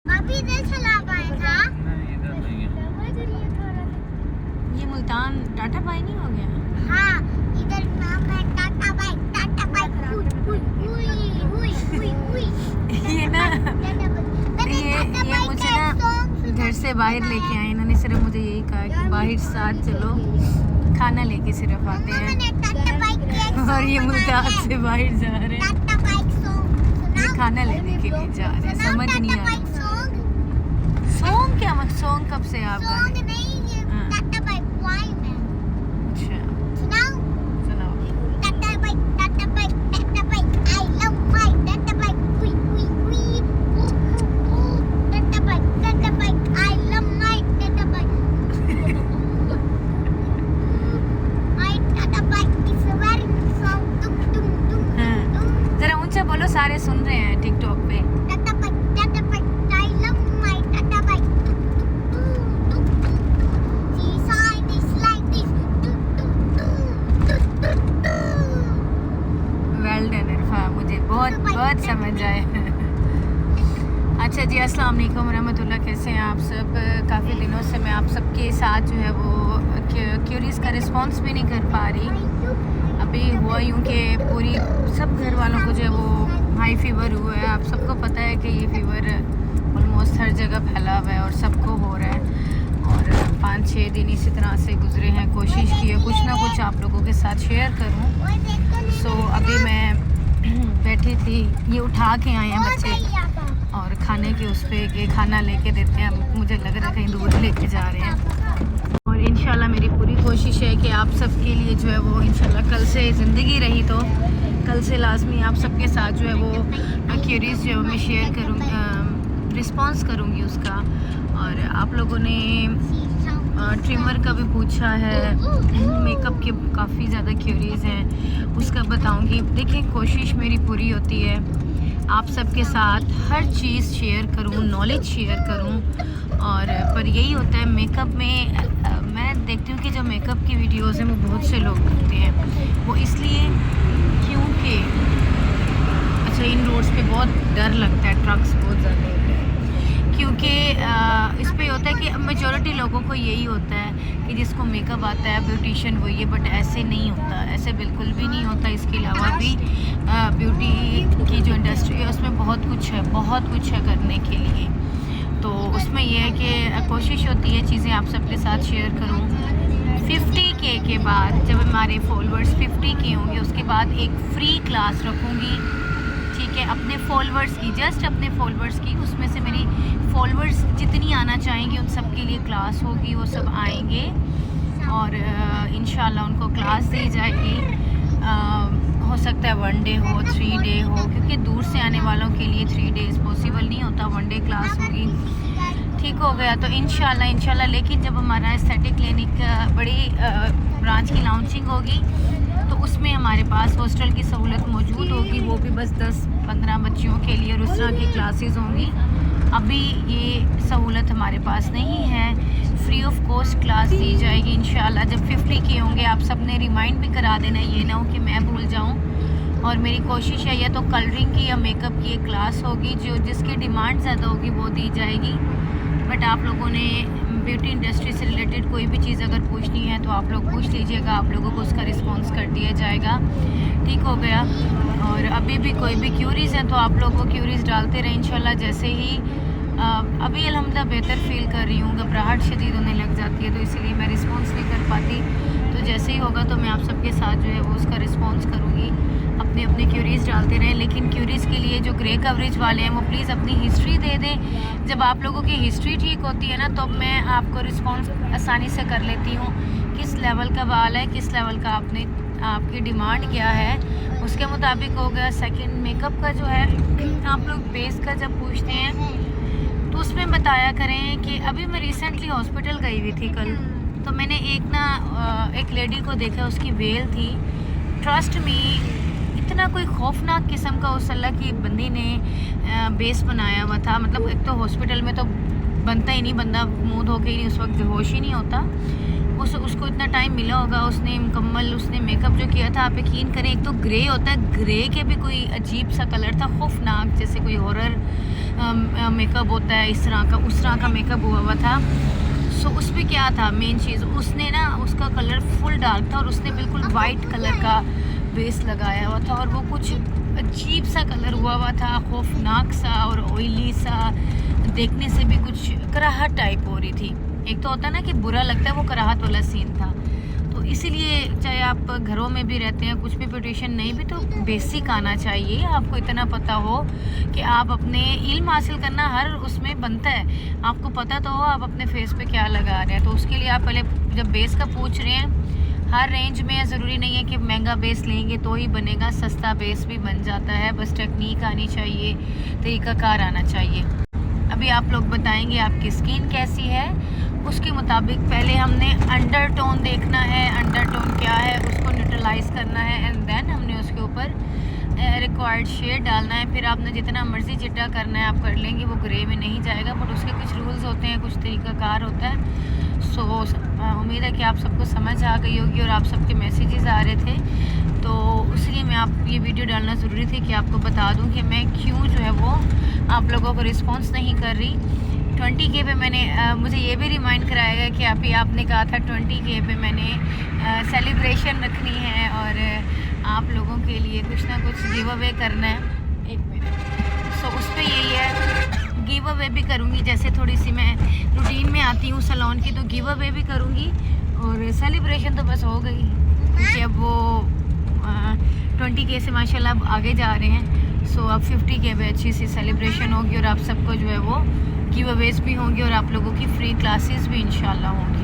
अभी इधर चला पाया था। इधर नहीं है। ये मुल्तान टाटा बाई नहीं हो गया? हाँ, इधर नाम है टाटा बाइक। ये ना ये मुझे ना घर से बाहर लेके आए, इन्होंने सिर्फ मुझे यही कहा कि बाहर साथ चलो, खाना लेके सिर्फ आते हैं। और ये मुल्तान से बाहर जा रहे हैं, ये खाना लेने के लिए जा रहे हैं। समझ नहीं आ रहा सॉन्ग क्या मत, सॉन्ग कब से आप गा रहे हैं? अच्छा सुनाओ। जरा ऊंचा बोलो, सारे सुन रहे हैं टिकटॉक पे। वेल डन इरफा, मुझे बहुत बहुत समझ आए। अच्छा जी, अस्सलाम वालेकुम रहमतुल्लाह, कैसे हैं आप सब? काफ़ी दिनों से मैं आप सबके साथ जो है वो क्यूरीज का रिस्पांस भी नहीं कर पा रही। अभी हुआ यूँ कि पूरी सब घर वालों को जो है वो हाई फीवर हुआ है। आप सबको पता है कि ये फीवर ऑलमोस्ट हर जगह फैला हुआ है और सबको हो रहा है। और 5-6 दिन इसी तरह से गुजरे हैं। कोशिश की है कुछ ना कुछ आप लोगों के साथ शेयर करूं। सो अभी मैं बैठी थी, ये उठा के आए हैं बच्चे और खाने के उस पर कि खाना लेके देते हैं। मुझे लग रहा है कहीं दूर लेके जा रहे हैं। और इंशाल्लाह मेरी पूरी कोशिश है कि आप सबके लिए जो है वो इंशाल्लाह कल से ज़िंदगी रही तो कल से लाजमी आप सबके साथ जो है वो क्यूरीज जो है मैं शेयर करूँगी, रिस्पांस करूँगी उसका। और आप लोगों ने ट्रिमर का भी पूछा है, मेकअप के काफ़ी ज़्यादा क्यूरीज हैं, उसका बताऊँगी। देखिए कोशिश मेरी पूरी होती है आप सबके साथ हर चीज़ शेयर करूँ, नॉलेज शेयर करूँ। और पर यही होता है मेकअप में, मैं देखती हूँ कि जो मेकअप की वीडियोज़ हैं वो बहुत से लोग करते हैं। वो इसलिए क्योंकि अच्छा इन रोड्स पे बहुत डर लगता है, ट्रक्स बहुत ज़्यादा होते हैं। क्योंकि इस पे होता है कि मेजॉरिटी लोगों को यही होता है कि जिसको मेकअप आता है ब्यूटिशियन वही है, बट ऐसे नहीं होता, ऐसे बिल्कुल भी नहीं होता। इसके अलावा भी ब्यूटी की जो इंडस्ट्री है उसमें बहुत कुछ है करने के लिए। तो उसमें यह है कि कोशिश होती है चीज़ें आप सबके साथ शेयर करूं। 50K के बाद जब हमारे फॉलोअर्स 50K होंगे उसके बाद एक फ्री क्लास रखूँगी, ठीक है, अपने फॉलोअर्स की, जस्ट अपने फॉलोअर्स की। उसमें से मेरी फॉलोअर्स जितनी आना चाहेंगी उन सब के लिए क्लास होगी, वो सब आएंगे और इंशाल्लाह उनको क्लास दी जाएगी। हो सकता है 1 डे हो, 3 डे हो, क्योंकि दूर से आने वालों के लिए 3 डेज़ पॉसिबल नहीं होता। 1 डे क्लास होगी, ठीक हो गया तो इंशाल्लाह। लेकिन जब हमारा एस्थेटिक क्लिनिक बड़ी ब्रांच की लॉन्चिंग होगी तो उसमें हमारे पास हॉस्टल की सहूलत मौजूद होगी, वो भी बस 10-15 बच्चियों के लिए रुस्ना की क्लासेस होंगी। अभी ये सहूलत हमारे पास नहीं है, फ्री ऑफ कॉस्ट क्लास दी जाएगी इंशाल्लाह। जब 50K होंगे आप सब ने रिमाइंड भी करा देना, ये ना हो कि मैं भूल जाऊं। और मेरी कोशिश है या तो कलरिंग की या मेकअप की एक क्लास होगी, जो जिसकी डिमांड ज़्यादा होगी वो दी जाएगी। बट आप लोगों ने ब्यूटी इंडस्ट्री से रिलेटेड कोई भी चीज़ अगर पूछनी है तो आप लोग पूछ लीजिएगा, आप लोगों को उसका रिस्पॉन्स कर दिया जाएगा, ठीक हो गया। और अभी भी कोई भी क्यूरीज़ हैं तो आप लोग वो क्यूरीज़ डालते रहें इंशाल्लाह। जैसे ही अभी अल्हम्दुलिल्लाह बेहतर फील कर रही हूँ, घबराहट शदीद होने लग जाती है तो इसीलिए मैं रिस्पॉन्स नहीं कर पाती। तो जैसे ही होगा तो मैं आप सबके साथ जो है वो उसका रिस्पॉन्स करूँगी। अपने क्यूरीज़ डालते रहें, लेकिन क्यूरीज़ के लिए जो ग्रे कवरेज वाले हैं वो प्लीज़ अपनी हिस्ट्री दे दें। जब आप लोगों की हिस्ट्री ठीक होती है ना तो मैं आपको रिस्पॉन्स आसानी से कर लेती हूँ, किस लेवल का बाल है, किस लेवल का आपकी डिमांड क्या है, उसके मुताबिक हो गया। सेकंड मेकअप का जो है आप लोग बेस का जब पूछते हैं तो उसमें बताया करें कि अभी मैं रिसेंटली हॉस्पिटल गई हुई थी कल, तो मैंने एक लेडी को देखा, उसकी वेल थी, ट्रस्ट मी इतना कोई खौफनाक किस्म का उस अल्लाह की बंदी ने बेस बनाया हुआ था। मतलब एक तो हॉस्पिटल में तो बनता ही नहीं, बंदा मूड होके ही उस वक्त बेहोश ही नहीं होता। उसको इतना टाइम मिला होगा, उसने मुकम्मल उसने मेकअप जो किया था, आप यकीन करें, एक तो ग्रे होता है, ग्रे के भी कोई अजीब सा कलर था, खौफनाक, जैसे कोई हॉरर मेकअप होता है इस तरह का, उस तरह का मेकअप हुआ था। सो उस पर क्या था मेन चीज़, उसने ना उसका कलर फुल डार्क था और उसने बिल्कुल वाइट कलर का बेस लगाया हुआ था और वो कुछ अजीब सा कलर हुआ था, खौफनाक सा और ऑयली सा, देखने से भी कुछ कराहट टाइप हो रही थी। एक तो होता है ना कि बुरा लगता है, वो कराहट वाला सीन था। तो इसीलिए चाहे आप घरों में भी रहते हैं, कुछ भी ब्यूटिशियन नहीं भी, तो बेसिक आना चाहिए, आपको इतना पता हो कि आप अपने इल्म हासिल करना हर उसमें बनता है, आपको पता तो हो आप अपने फेस पे क्या लगा रहे हैं। तो उसके लिए आप पहले जब बेस का पूछ रहे हैं, हर रेंज में ज़रूरी नहीं है कि महंगा बेस लेंगे तो ही बनेगा, सस्ता बेस भी बन जाता है, बस टेक्निक आनी चाहिए, तरीक़ाकार आना चाहिए। अभी आप लोग बताएंगे आपकी स्किन कैसी है, उसके मुताबिक पहले हमने अंडरटोन देखना है, अंडरटोन क्या है उसको न्यूट्रलाइज करना है, एंड देन हमने उसके ऊपर रिक्वायर्ड शेड डालना है। फिर आपने जितना मर्ज़ी चिट्टा करना है आप कर लेंगे, वो ग्रे में नहीं जाएगा, बट उसके कुछ रूल्स होते हैं, कुछ तरीक़ाकार होता है। सो उम्मीद है कि आप सबको समझ आ गई होगी और आप सबके मैसेजेस आ रहे थे, तो इसलिए मैं आप ये वीडियो डालना ज़रूरी थी कि आपको बता दूं कि मैं क्यों जो है वो आप लोगों को रिस्पॉन्स नहीं कर रही। 20K पे मैंने मुझे ये भी रिमाइंड कराया गया कि आपने कहा था 20K पे मैंने सेलिब्रेशन रखनी है और आप लोगों के लिए कुछ ना कुछ गिव अवे करना है। 1 मिनट। सो उस पर यही है, गिव अवे भी करूँगी, जैसे थोड़ी सी मैं रूटीन में आती हूँ सैलून की, तो गिव अवे भी करूँगी और सेलिब्रेशन तो बस हो गई, क्योंकि अब वो 20K से माशाल्लाह अब आगे जा रहे हैं। सो अब 50K पे अच्छी सी सेलिब्रेशन होगी और आप सबको जो है वो गिव अवेज भी होंगे और आप लोगों की फ्री क्लासेस भी इंशाल्लाह होंगी।